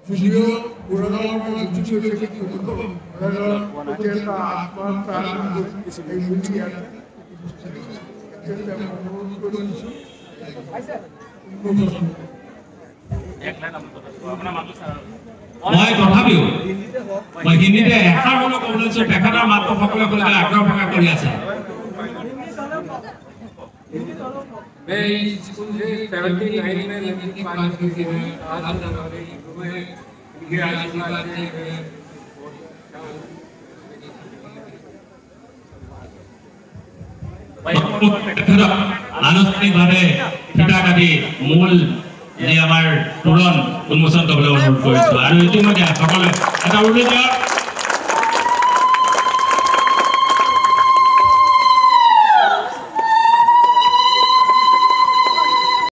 video পুৰোনো কিছু থেকে আত্মাৰ প্ৰাণ এই মিডিয়াতে মই তথাপিও মই হিন্দীতে এষাৰ হ'লেও ক'বলৈ লৈছোঁ তেখেতৰ মাতটো সকলোৱে শুনিবলৈ আগ্ৰহ প্ৰকাশ কৰি আছে मैं स्कूल से 79 में लड़की पास की थी आज हमारे में ये आशीर्वाद से আনুষ্ঠানিকভাৱে ফিটা কাটি মূল যে আমাৰ তোৰণ উন্মোচন কৰিবলৈ অনুৰোধ কৰিছোঁ আৰু ইতিমধ্যে সকলোৱে এটা উল্লেখ